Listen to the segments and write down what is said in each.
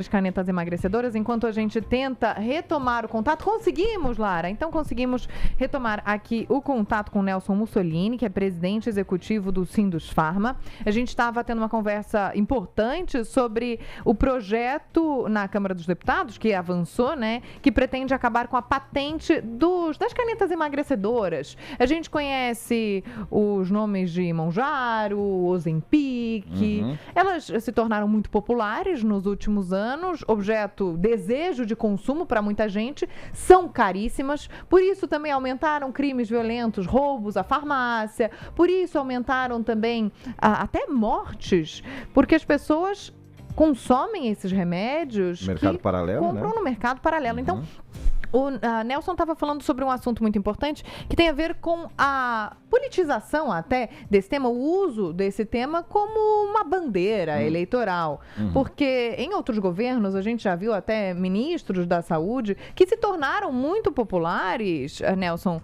As canetas emagrecedoras, enquanto a gente tenta retomar o contato. Conseguimos, Lara? Então conseguimos retomar aqui o contato com Nelson Mussolini, que é presidente executivo do Sindusfarma. A gente estava tendo uma conversa importante sobre o projeto na Câmara dos Deputados, que avançou, né? Que pretende acabar com a patente das canetas emagrecedoras. A gente conhece os nomes de Mounjaro, Ozempic. Elas se tornaram muito populares nos últimos anos, desejo de consumo para muita gente, são caríssimas, por isso também aumentaram crimes violentos, roubos à farmácia, por isso aumentaram também até mortes, porque as pessoas consomem esses remédios mercado paralelo, compram, né? No mercado paralelo. Então, o Nelson estava falando sobre um assunto muito importante que tem a ver com a politização até desse tema, o uso desse tema como uma bandeira eleitoral. Porque em outros governos a gente já viu até ministros da saúde que se tornaram muito populares, Nelson,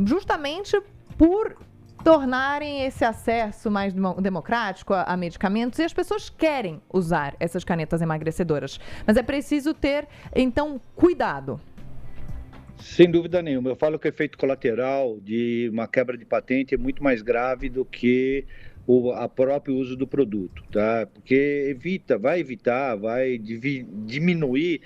justamente por tornarem esse acesso mais democrático a medicamentos, e as pessoas querem usar essas canetas emagrecedoras. Mas é preciso ter, então, cuidado. Sem dúvida nenhuma. Eu falo que o efeito colateral de uma quebra de patente é muito mais grave do que o próprio uso do produto, tá? Porque vai diminuir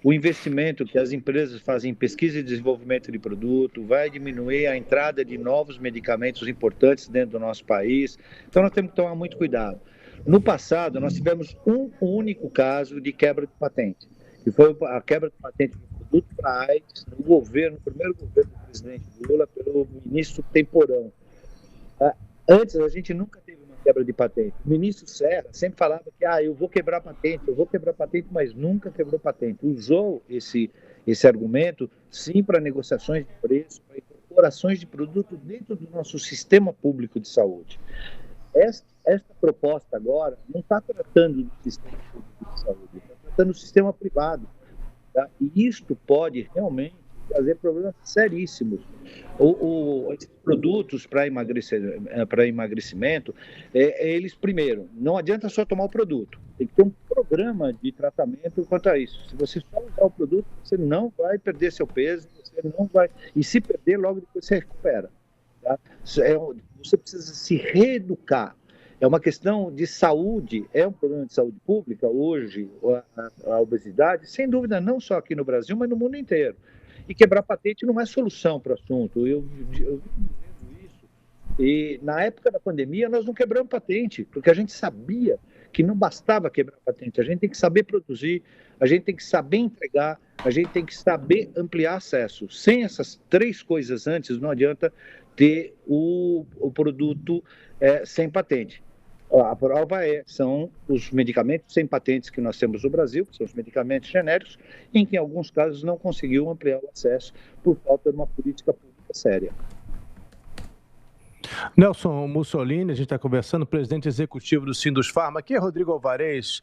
o investimento que as empresas fazem em pesquisa e desenvolvimento de produto, vai diminuir a entrada de novos medicamentos importantes dentro do nosso país. Então, nós temos que tomar muito cuidado. No passado, nós tivemos um único caso de quebra de patente, que foi a quebra de patente do produto para AIDS, no primeiro governo do presidente Lula, pelo ministro Temporão. Antes, a gente nunca teve uma quebra de patente. O ministro Serra sempre falava que eu vou quebrar patente, mas nunca quebrou patente. Usou esse argumento, sim, para negociações de preço, para incorporações de produto dentro do nosso sistema público de saúde. Esta proposta agora não está tratando do sistema público de saúde, está tratando do sistema privado. Tá? E isto pode realmente trazer problemas seríssimos. Esses produtos para emagrecimento, eles, primeiro, não adianta só tomar o produto, tem que ter um programa de tratamento quanto a isso. Se você só usar o produto, você não vai perder seu peso, e se perder, logo depois você recupera. Tá? Você precisa se reeducar. É uma questão de saúde, é um problema de saúde pública hoje, a obesidade, sem dúvida, não só aqui no Brasil, mas no mundo inteiro. E quebrar patente não é solução para o assunto. Eu vivo dizendo isso. E na época da pandemia, nós não quebramos patente, porque a gente sabia que não bastava quebrar patente. A gente tem que saber produzir, a gente tem que saber entregar, a gente tem que saber ampliar acesso. Sem essas três coisas antes, não adianta ter o produto sem patente. A prova são os medicamentos sem patentes que nós temos no Brasil, que são os medicamentos genéricos, em que em alguns casos não conseguiu ampliar o acesso por falta de uma política pública séria. Nelson Mussolini, a gente está conversando, presidente executivo do Sindusfarma. Aqui é Rodrigo Alvarez.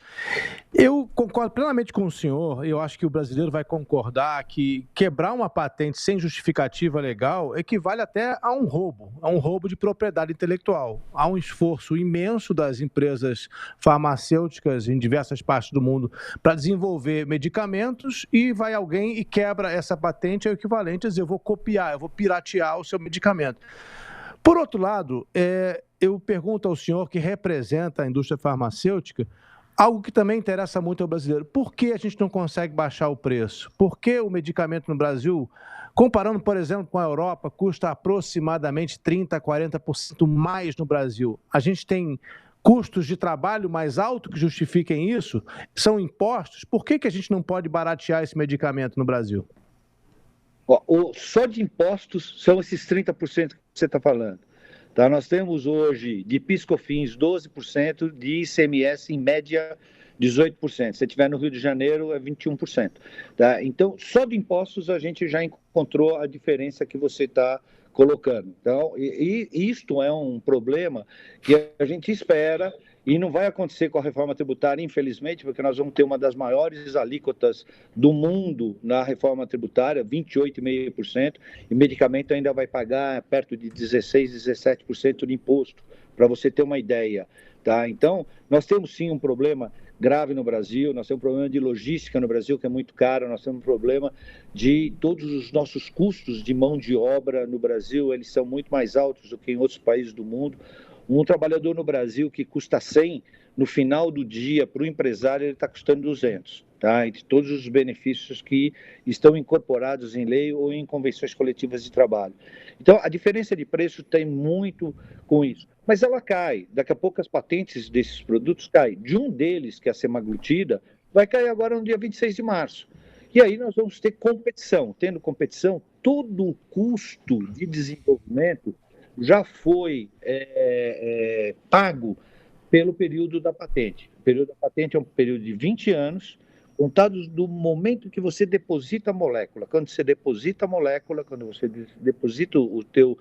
Eu concordo plenamente com o senhor, eu acho que o brasileiro vai concordar que quebrar uma patente sem justificativa legal equivale até a um roubo de propriedade intelectual. Há um esforço imenso das empresas farmacêuticas em diversas partes do mundo para desenvolver medicamentos e vai alguém e quebra essa patente, é o equivalente a dizer, eu vou copiar, eu vou piratear o seu medicamento. Por outro lado, eu pergunto ao senhor que representa a indústria farmacêutica, algo que também interessa muito ao brasileiro. Por que a gente não consegue baixar o preço? Por que o medicamento no Brasil, comparando, por exemplo, com a Europa, custa aproximadamente 30%, 40% mais no Brasil? A gente tem custos de trabalho mais altos que justifiquem isso? São impostos? Por que a gente não pode baratear esse medicamento no Brasil? Só de impostos são esses 30% que você está falando. Tá? Nós temos hoje de PIS/COFINS 12%, de ICMS em média 18%. Se estiver no Rio de Janeiro é 21%. Tá? Então, só de impostos a gente já encontrou a diferença que você está colocando. Então, isto é um problema que a gente espera. E não vai acontecer com a reforma tributária, infelizmente, porque nós vamos ter uma das maiores alíquotas do mundo na reforma tributária, 28,5%, e medicamento ainda vai pagar perto de 16%, 17% de imposto, para você ter uma ideia. Tá? Então, nós temos sim um problema grave no Brasil, nós temos um problema de logística no Brasil que é muito caro, nós temos um problema de todos os nossos custos de mão de obra no Brasil, eles são muito mais altos do que em outros países do mundo. Um trabalhador no Brasil que custa 100, no final do dia, para o empresário, ele está custando 200, tá? Entre todos os benefícios que estão incorporados em lei ou em convenções coletivas de trabalho. Então, a diferença de preço tem muito com isso. Mas ela cai. Daqui a pouco as patentes desses produtos caem. De um deles, que é a semaglutida, vai cair agora no dia 26 de março. E aí nós vamos ter competição. Tendo competição, todo o custo de desenvolvimento já foi pago pelo período da patente. O período da patente é um período de 20 anos, contados do momento que você deposita a molécula. Quando você deposita a molécula, quando você deposita o teu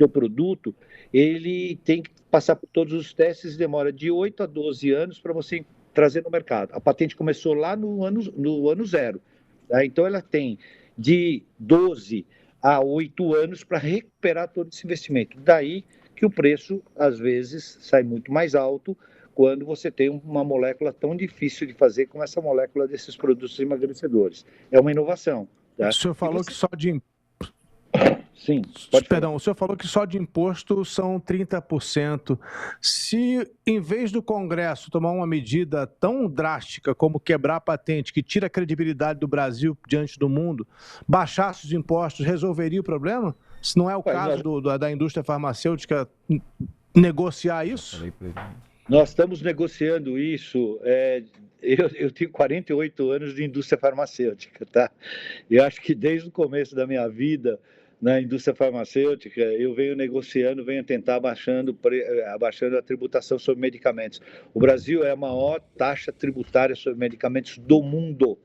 produto, ele tem que passar por todos os testes, demora de 8 a 12 anos para você trazer no mercado. A patente começou lá no ano zero. Tá? Então, ela tem de 12 a 8 anos para recuperar todo esse investimento. Daí que o preço, às vezes, sai muito mais alto quando você tem uma molécula tão difícil de fazer como essa molécula desses produtos emagrecedores. É uma inovação. Tá? O senhor falou que só de... Sim, Perdão, o senhor falou que só de imposto são 30%. Se, em vez do Congresso tomar uma medida tão drástica como quebrar a patente, que tira a credibilidade do Brasil diante do mundo, baixasse os impostos, resolveria o problema? Se não é o caso da indústria farmacêutica negociar isso? Nós estamos negociando isso. Eu tenho 48 anos de indústria farmacêutica, tá? Eu acho que desde o começo da minha vida na indústria farmacêutica, eu venho negociando, venho tentar abaixando a tributação sobre medicamentos. O Brasil é a maior taxa tributária sobre medicamentos do mundo,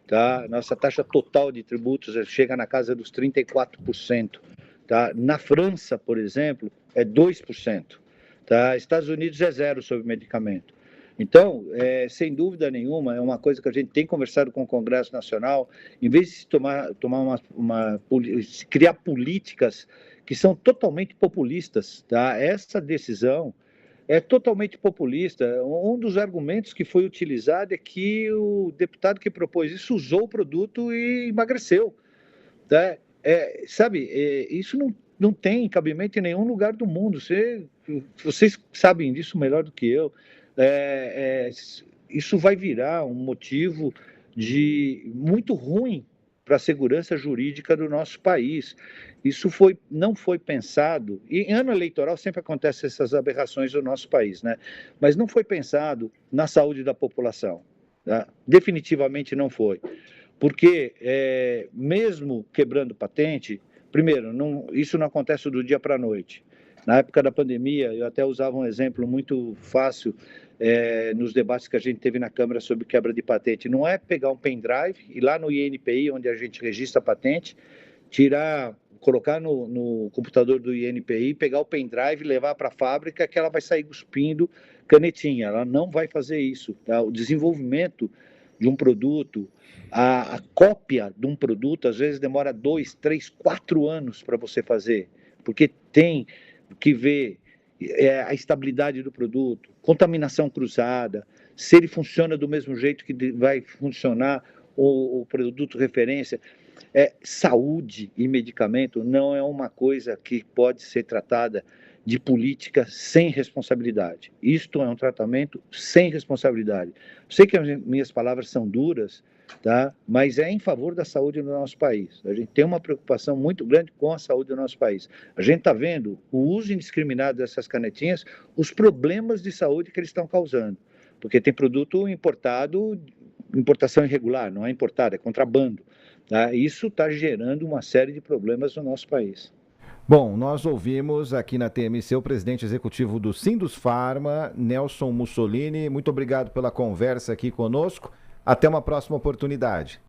tá? Nossa taxa total de tributos chega na casa dos 34%, tá? Na França, por exemplo, é 2%, tá? Estados Unidos é 0% sobre medicamento. Então, sem dúvida nenhuma, é uma coisa que a gente tem conversado com o Congresso Nacional, em vez de criar políticas que são totalmente populistas, tá? Essa decisão é totalmente populista. Um dos argumentos que foi utilizado é que o deputado que propôs isso usou o produto e emagreceu, tá? Isso não tem cabimento em nenhum lugar do mundo. Vocês sabem disso melhor do que eu. Isso vai virar um motivo muito ruim para a segurança jurídica do nosso país. Isso não foi pensado, e em ano eleitoral sempre acontecem essas aberrações do nosso país, né? Mas não foi pensado na saúde da população, tá? Definitivamente não foi, porque mesmo quebrando patente, primeiro, isso não acontece do dia para a noite. Na época da pandemia, eu até usava um exemplo muito fácil nos debates que a gente teve na Câmara sobre quebra de patente. Não é pegar um pendrive, ir lá no INPI, onde a gente registra a patente, colocar no computador do INPI, pegar o pendrive, levar para a fábrica, que ela vai sair cuspindo canetinha. Ela não vai fazer isso, tá? O desenvolvimento de um produto, a cópia de um produto, às vezes demora 2, 3, 4 anos para você fazer, porque tem que ver a estabilidade do produto, contaminação cruzada, se ele funciona do mesmo jeito que vai funcionar o produto referência. Saúde e medicamento não é uma coisa que pode ser tratada de política sem responsabilidade. Isto é um tratamento sem responsabilidade. Sei que as minhas palavras são duras, tá? Mas é em favor da saúde do nosso país. A gente tem uma preocupação muito grande com a saúde do nosso país. A gente está vendo o uso indiscriminado dessas canetinhas, os problemas de saúde que eles estão causando. Porque tem produto importado, importação irregular, não é importado, é contrabando. Tá? Isso está gerando uma série de problemas no nosso país. Bom, nós ouvimos aqui na TMC o presidente executivo do Sindusfarma, Nelson Mussolini. Muito obrigado pela conversa aqui conosco. Até uma próxima oportunidade.